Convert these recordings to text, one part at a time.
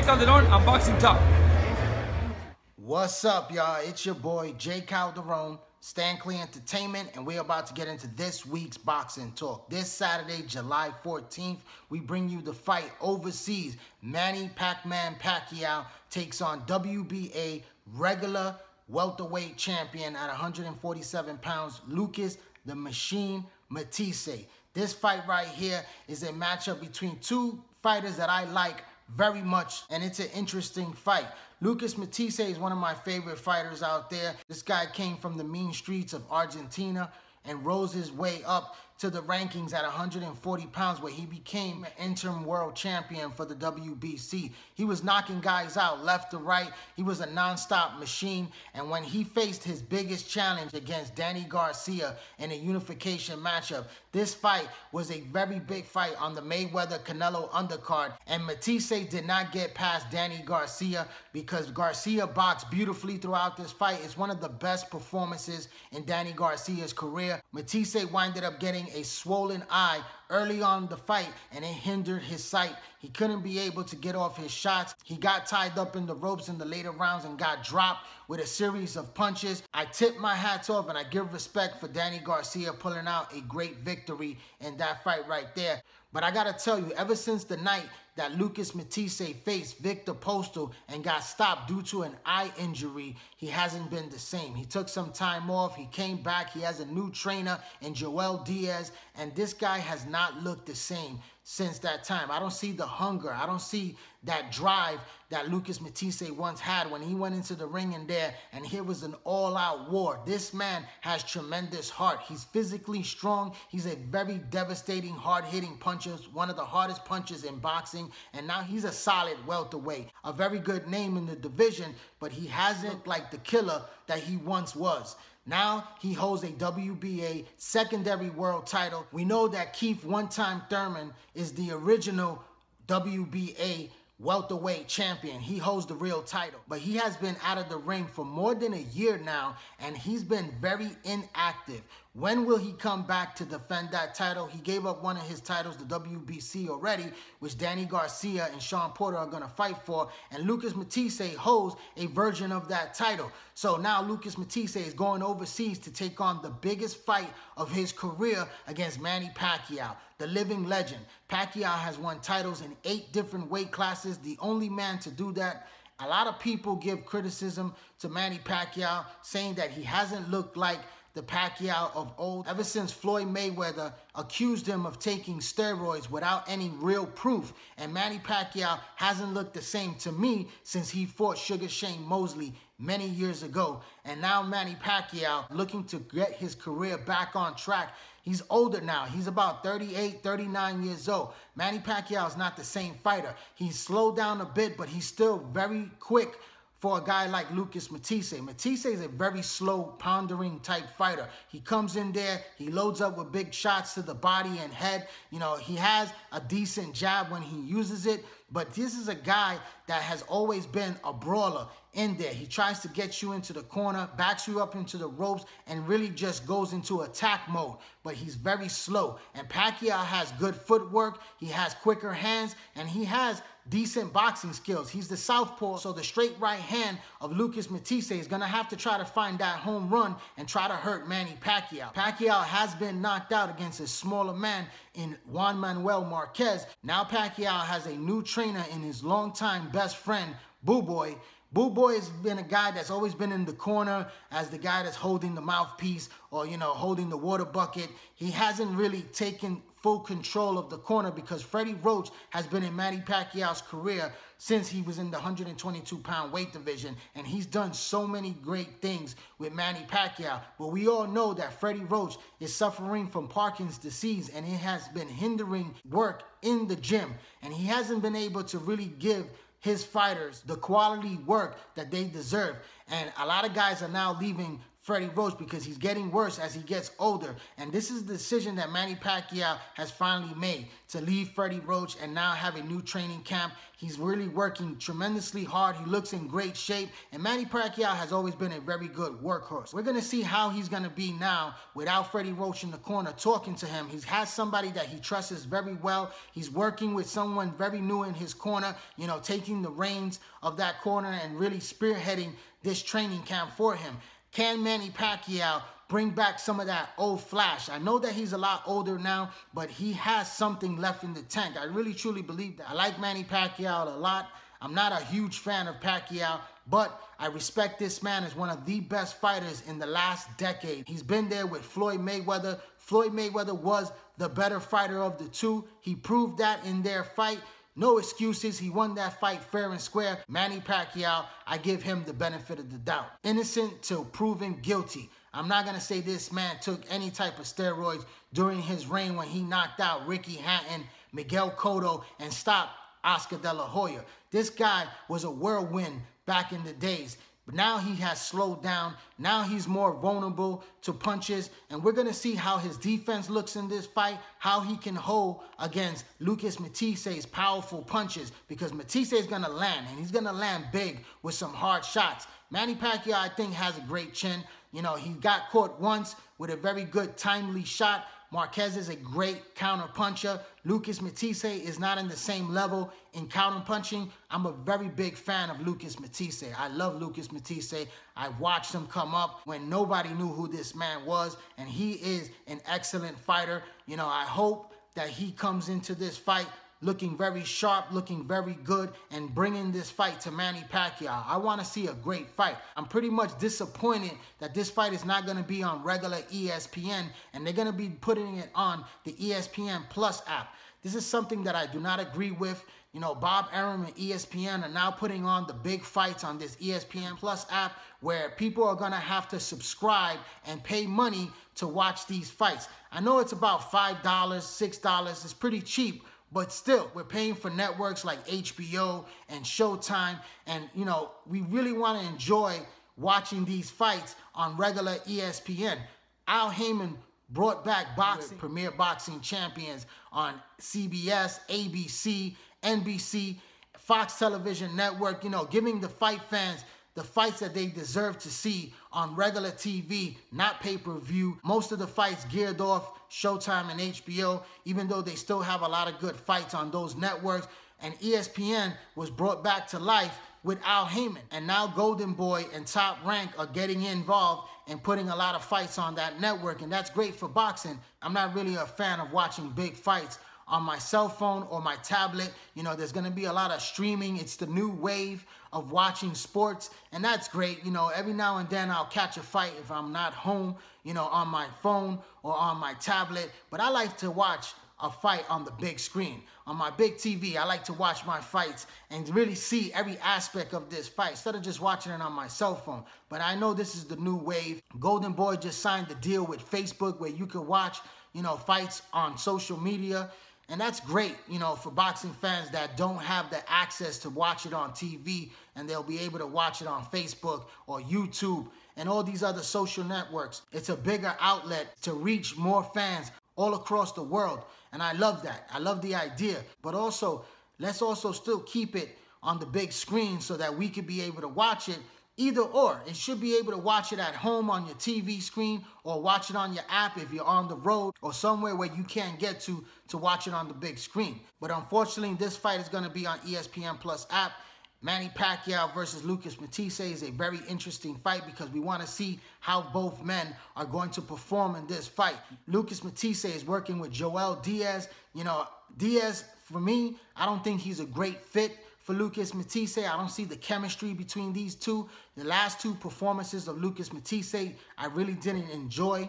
Calderon, Unboxing Talk. What's up, y'all? It's your boy, Jay Calderon, Stand Clear Entertainment, and we're about to get into this week's boxing talk. This Saturday, July 14th, we bring you the fight overseas. Manny Pacquiao takes on WBA regular welterweight champion at 147 pounds, Lucas the Machine Matthysse. This fight right here is a matchup between two fighters that I like very much, and it's an interesting fight. Lucas Matthysse is one of my favorite fighters out there. This guy came from the mean streets of Argentina and rose his way up to the rankings at 140 pounds, where he became an interim world champion for the WBC. He was knocking guys out left to right. He was a non-stop machine, and when he faced his biggest challenge against Danny Garcia in a unification matchup, this fight was a very big fight on the Mayweather-Canelo undercard, and Matthysse did not get past Danny Garcia because Garcia boxed beautifully throughout this fight. It's one of the best performances in Danny Garcia's career. Matthysse winded up getting a swollen eye early on in the fight, and it hindered his sight. He couldn't be able to get off his shots. He got tied up in the ropes in the later rounds and got dropped with a series of punches. I tip my hats off and I give respect for Danny Garcia pulling out a great victory in that fight right there. But I gotta tell you, ever since the night that Lucas Matthysse faced Victor Postal and got stopped due to an eye injury, he hasn't been the same. He took some time off, he came back, he has a new trainer in Joel Diaz, and this guy has not looked the same since that time. I don't see the hunger, I don't see that drive that Lucas Matthysse once had when he went into the ring in there, and here was an all-out war. This man has tremendous heart. He's physically strong. He's a very devastating, hard-hitting puncher, one of the hardest punchers in boxing, and now he's a solid welterweight. A very good name in the division, but he hasn't looked like the killer that he once was. Now he holds a WBA secondary world title. We know that Keith One-Time Thurman is the original WBA welterweight champion. He holds the real title, but he has been out of the ring for more than a year now, and he's been very inactive. When will he come back to defend that title? He gave up one of his titles, the WBC, already, which Danny Garcia and Sean Porter are going to fight for, and Lucas Matthysse holds a version of that title. So now Lucas Matthysse is going overseas to take on the biggest fight of his career against Manny Pacquiao, the living legend. Pacquiao has won titles in 8 different weight classes, the only man to do that. A lot of people give criticism to Manny Pacquiao, saying that he hasn't looked like the Pacquiao of old ever since Floyd Mayweather accused him of taking steroids without any real proof. And Manny Pacquiao hasn't looked the same to me since he fought Sugar Shane Mosley many years ago. And now Manny Pacquiao looking to get his career back on track. He's older now. He's about 38, 39 years old. Manny Pacquiao is not the same fighter. He's slowed down a bit, but he's still very quick for a guy like Lucas Matthysse. Matthysse is a very slow, pondering type fighter. He comes in there, he loads up with big shots to the body and head. You know, he has a decent jab when he uses it, but this is a guy that has always been a brawler in there. He tries to get you into the corner, backs you up into the ropes, and really just goes into attack mode. But he's very slow. And Pacquiao has good footwork, he has quicker hands, and he has decent boxing skills. He's the southpaw, so the straight right hand of Lucas Matthysse is going to have to try to find that home run and try to hurt Manny Pacquiao. Pacquiao has been knocked out against a smaller man in Juan Manuel Marquez. Now Pacquiao has a new trainer in his longtime best friend, Boo Boy. Boo Boy has been a guy that's always been in the corner as the guy that's holding the mouthpiece or, you know, holding the water bucket. He hasn't really taken full control of the corner because Freddie Roach has been in Manny Pacquiao's career since he was in the 122-pound weight division, and he's done so many great things with Manny Pacquiao. But we all know that Freddie Roach is suffering from Parkinson's disease, and it has been hindering work in the gym, and he hasn't been able to really give his fighters the quality work that they deserve. And a lot of guys are now leaving Freddie Roach because he's getting worse as he gets older. And this is the decision that Manny Pacquiao has finally made, to leave Freddie Roach and now have a new training camp. He's really working tremendously hard. He looks in great shape. And Manny Pacquiao has always been a very good workhorse. We're going to see how he's going to be now without Freddie Roach in the corner talking to him. He has somebody that he trusts very well. He's working with someone very new in his corner, taking the reins of that corner and really spearheading this training camp for him. Can Manny Pacquiao bring back some of that old flash? I know that he's a lot older now, but he has something left in the tank. I really, truly believe that. I like Manny Pacquiao a lot. I'm not a huge fan of Pacquiao, but I respect this man as one of the best fighters in the last decade. He's been there with Floyd Mayweather. Floyd Mayweather was the better fighter of the two. He proved that in their fight. No excuses. He won that fight fair and square. Manny Pacquiao, I give him the benefit of the doubt. Innocent till proven guilty. I'm not going to say this man took any type of steroids during his reign when he knocked out Ricky Hatton, Miguel Cotto, and stopped Oscar De La Hoya. This guy was a whirlwind back in the days. But now he has slowed down. Now he's more vulnerable to punches. And we're going to see how his defense looks in this fight, how he can hold against Lucas Matthyse's powerful punches. Because Matthysse is going to land, and he's going to land big with some hard shots. Manny Pacquiao, I think, has a great chin. He got caught once with a very good timely shot. Marquez is a great counter puncher. Lucas Matthysse is not in the same level in counter punching. I'm a very big fan of Lucas Matthysse. I love Lucas Matthysse. I watched him come up when nobody knew who this man was, and he is an excellent fighter. I hope that he comes into this fight looking very sharp, looking very good, and bringing this fight to Manny Pacquiao. I want to see a great fight. I'm pretty much disappointed that this fight is not going to be on regular ESPN, and they're going to be putting it on the ESPN Plus app. This is something that I do not agree with. Bob Arum and ESPN are now putting on the big fights on this ESPN Plus app, where people are going to have to subscribe and pay money to watch these fights. I know it's about $5, $6. It's pretty cheap. But still, we're paying for networks like HBO and Showtime. And, we really want to enjoy watching these fights on regular ESPN. Al Heyman brought back boxing, premier boxing champions on CBS, ABC, NBC, Fox Television Network, giving the fight fans the fights that they deserve to see on regular TV, not pay-per-view. Most of the fights geared off Showtime and HBO, even though they still have a lot of good fights on those networks. And ESPN was brought back to life with Al Heyman. And now Golden Boy and Top Rank are getting involved and putting a lot of fights on that network. And that's great for boxing. I'm not really a fan of watching big fights on my cell phone or my tablet. There's going to be a lot of streaming. It's the new wave of watching sports, and that's great. Every now and then I'll catch a fight if I'm not home, on my phone or on my tablet. But I like to watch a fight on the big screen. On my big TV, I like to watch my fights and really see every aspect of this fight instead of just watching it on my cell phone. But I know this is the new wave. Golden Boy just signed the deal with Facebook where you can watch, fights on social media. And that's great, for boxing fans that don't have the access to watch it on TV, and they'll be able to watch it on Facebook or YouTube and all these other social networks. It's a bigger outlet to reach more fans all across the world. And I love that. I love the idea. But also, let's also still keep it on the big screen so that we could be able to watch it either or. It should be able to watch it at home on your TV screen or watch it on your app if you're on the road or somewhere where you can't get to watch it on the big screen. But unfortunately, this fight is going to be on ESPN Plus app. Manny Pacquiao versus Lucas Matthysse is a very interesting fight because we want to see how both men are going to perform in this fight. Lucas Matthysse is working with Joel Diaz. Diaz, for me, I don't think he's a great fit for Lucas Matthysse. I don't see the chemistry between these two. The last two performances of Lucas Matthysse, I really didn't enjoy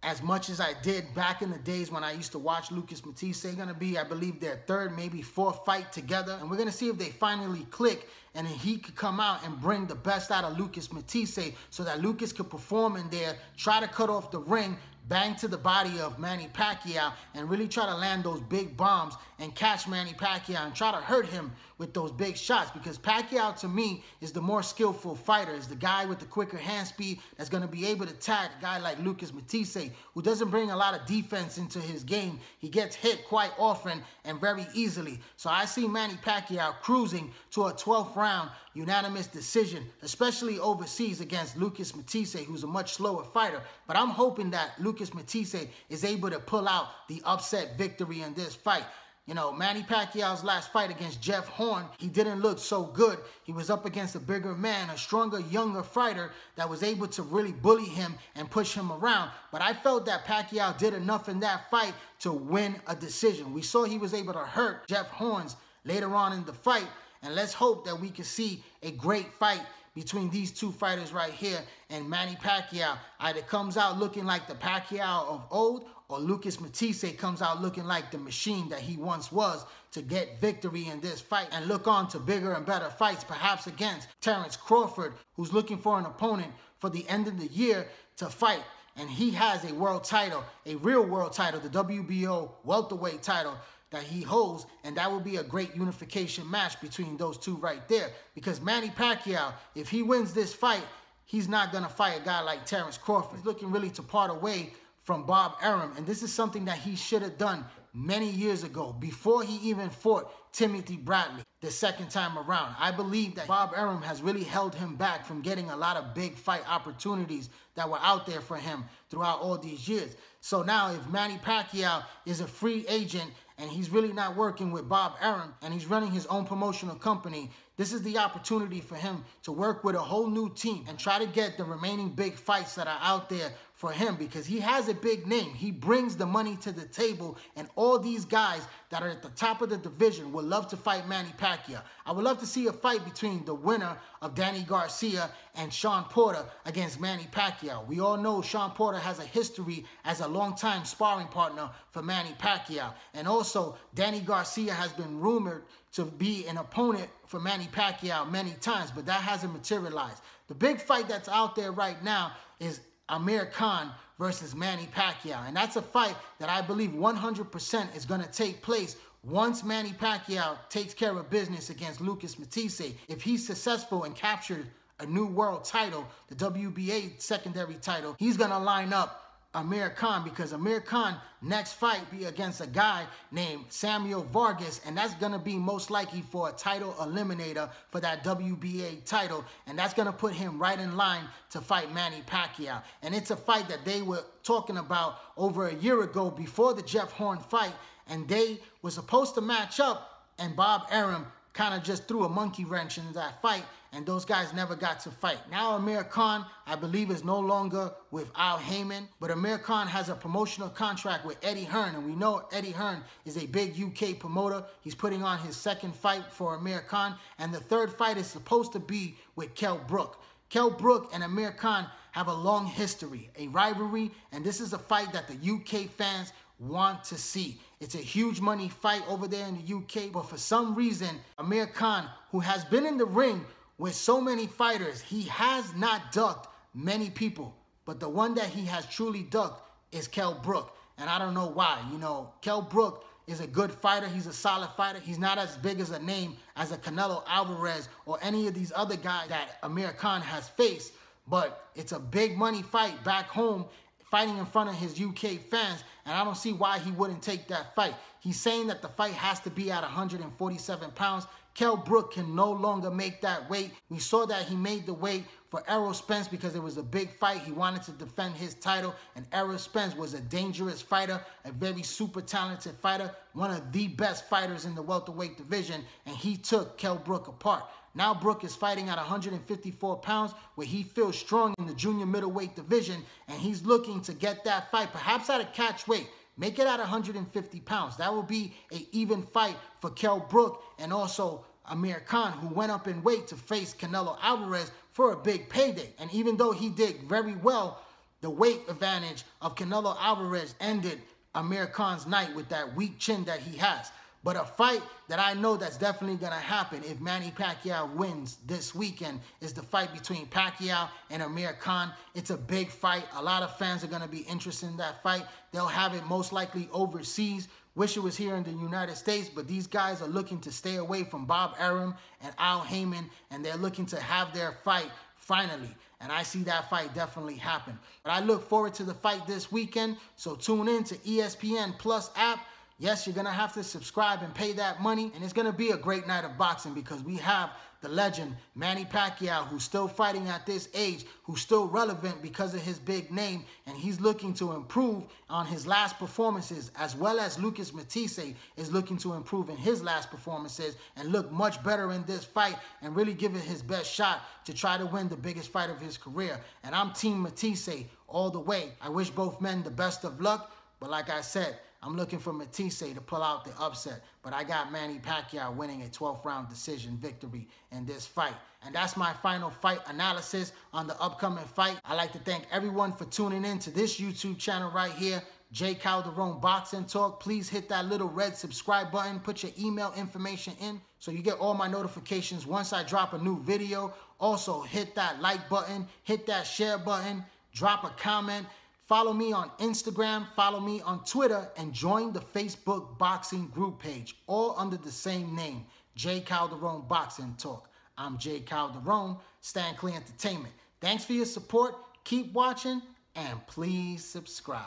as much as I did back in the days when I used to watch Lucas Matthysse. They're going to be, I believe, their third, maybe fourth fight together. And we're going to see if they finally click and then he could come out and bring the best out of Lucas Matthysse so that Lucas could perform in there, try to cut off the ring, bang to the body of Manny Pacquiao and really try to land those big bombs and catch Manny Pacquiao and try to hurt him with those big shots, because Pacquiao, to me, is the more skillful fighter, is the guy with the quicker hand speed that's going to be able to tag a guy like Lucas Matthysse, who doesn't bring a lot of defense into his game. He gets hit quite often and very easily. So I see Manny Pacquiao cruising to a 12th round unanimous decision, especially overseas against Lucas Matthysse, who's a much slower fighter. But I'm hoping that Lucas Matthysse is able to pull out the upset victory in this fight. You know, Manny Pacquiao's last fight against Jeff Horn, he didn't look so good. He was up against a bigger man, a stronger, younger fighter that was able to really bully him and push him around. But I felt that Pacquiao did enough in that fight to win a decision. We saw he was able to hurt Jeff Horns later on in the fight. And let's hope that we can see a great fight between these two fighters right here, and Manny Pacquiao either comes out looking like the Pacquiao of old, or Lucas Matthysse comes out looking like the machine that he once was to get victory in this fight and look on to bigger and better fights, perhaps against Terrence Crawford, who's looking for an opponent for the end of the year to fight. And he has a world title, a real world title, the WBO welterweight title that he holds, and that will be a great unification match between those two right there. Because Manny Pacquiao, if he wins this fight, he's not going to fight a guy like Terrence Crawford. He's looking really to part away from Bob Arum, and this is something that he should have done many years ago, before he even fought Timothy Bradley the second time around. I believe that Bob Arum has really held him back from getting a lot of big fight opportunities that were out there for him throughout all these years. So now if Manny Pacquiao is a free agent and he's really not working with Bob Arum and he's running his own promotional company, this is the opportunity for him to work with a whole new team and try to get the remaining big fights that are out there for him, because he has a big name. He brings the money to the table, and all these guys that are at the top of the division would love to fight Manny Pacquiao. I would love to see a fight between the winner of Danny Garcia and Sean Porter against Manny Pacquiao. We all know Sean Porter has a history as a longtime sparring partner for Manny Pacquiao. And also, Danny Garcia has been rumored to be an opponent for Manny Pacquiao many times, but that hasn't materialized. The big fight that's out there right now is Amir Khan versus Manny Pacquiao. And that's a fight that I believe 100% is going to take place once Manny Pacquiao takes care of business against Lucas Matthysse. If he's successful and captures a new world title, the WBA secondary title, he's going to line up Amir Khan, because Amir Khan next fight be against a guy named Samuel Vargas, and that's going to be most likely for a title eliminator for that WBA title, and that's going to put him right in line to fight Manny Pacquiao. And it's a fight that they were talking about over a year ago before the Jeff Horn fight, and they were supposed to match up, and Bob Arum kind of just threw a monkey wrench into that fight, and those guys never got to fight. Now Amir Khan, I believe, is no longer with Al Heyman, but Amir Khan has a promotional contract with Eddie Hearn, and we know Eddie Hearn is a big UK promoter. He's putting on his second fight for Amir Khan, and the third fight is supposed to be with Kell Brook. Kell Brook and Amir Khan have a long history, a rivalry, and this is a fight that the UK fans want to see. It's a huge money fight over there in the UK, but for some reason, Amir Khan, who has been in the ring with so many fighters, he has not ducked many people, but the one that he has truly ducked is Kell Brook, and I don't know why. You know, Kell Brook is a good fighter. He's a solid fighter. He's not as big as a name as a Canelo Alvarez or any of these other guys that Amir Khan has faced, but it's a big money fight back home, fighting in front of his UK fans, and I don't see why he wouldn't take that fight. He's saying that the fight has to be at 147 pounds. Kell Brook can no longer make that weight. We saw that he made the weight for Errol Spence because it was a big fight. He wanted to defend his title, and Errol Spence was a dangerous fighter, a very super talented fighter, one of the best fighters in the welterweight division, and he took Kell Brook apart. Now Brook is fighting at 154 pounds, where he feels strong in the junior middleweight division, and he's looking to get that fight, perhaps at a catch weight. Make it at 150 pounds. That will be an even fight for Kell Brook and also Amir Khan, who went up in weight to face Canelo Alvarez for a big payday. And even though he did very well, the weight advantage of Canelo Alvarez ended Amir Khan's night with that weak chin that he has. But a fight that I know that's definitely going to happen if Manny Pacquiao wins this weekend is the fight between Pacquiao and Amir Khan. It's a big fight. A lot of fans are going to be interested in that fight. They'll have it most likely overseas. Wish it was here in the United States, but these guys are looking to stay away from Bob Arum and Al Heyman, and they're looking to have their fight finally. And I see that fight definitely happen. But I look forward to the fight this weekend, so tune in to ESPN Plus app. Yes, you're going to have to subscribe and pay that money, and it's going to be a great night of boxing because we have the legend Manny Pacquiao, who's still fighting at this age, who's still relevant because of his big name, and he's looking to improve on his last performances, as well as Lucas Matthysse is looking to improve in his last performances and look much better in this fight and really give it his best shot to try to win the biggest fight of his career. And I'm Team Matthysse all the way. I wish both men the best of luck, but like I said, I'm looking for Matthysse to pull out the upset, but I got Manny Pacquiao winning a 12th round decision victory in this fight. And that's my final fight analysis on the upcoming fight. I'd like to thank everyone for tuning in to this YouTube channel right here, J. Calderon Boxing Talk. Please hit that little red subscribe button, put your email information in so you get all my notifications once I drop a new video. Also, hit that like button, hit that share button, drop a comment. Follow me on Instagram, follow me on Twitter, and join the Facebook boxing group page, all under the same name, J. Calderon Boxing Talk. I'm J. Calderon, Stan Clear Entertainment. Thanks for your support, keep watching, and please subscribe.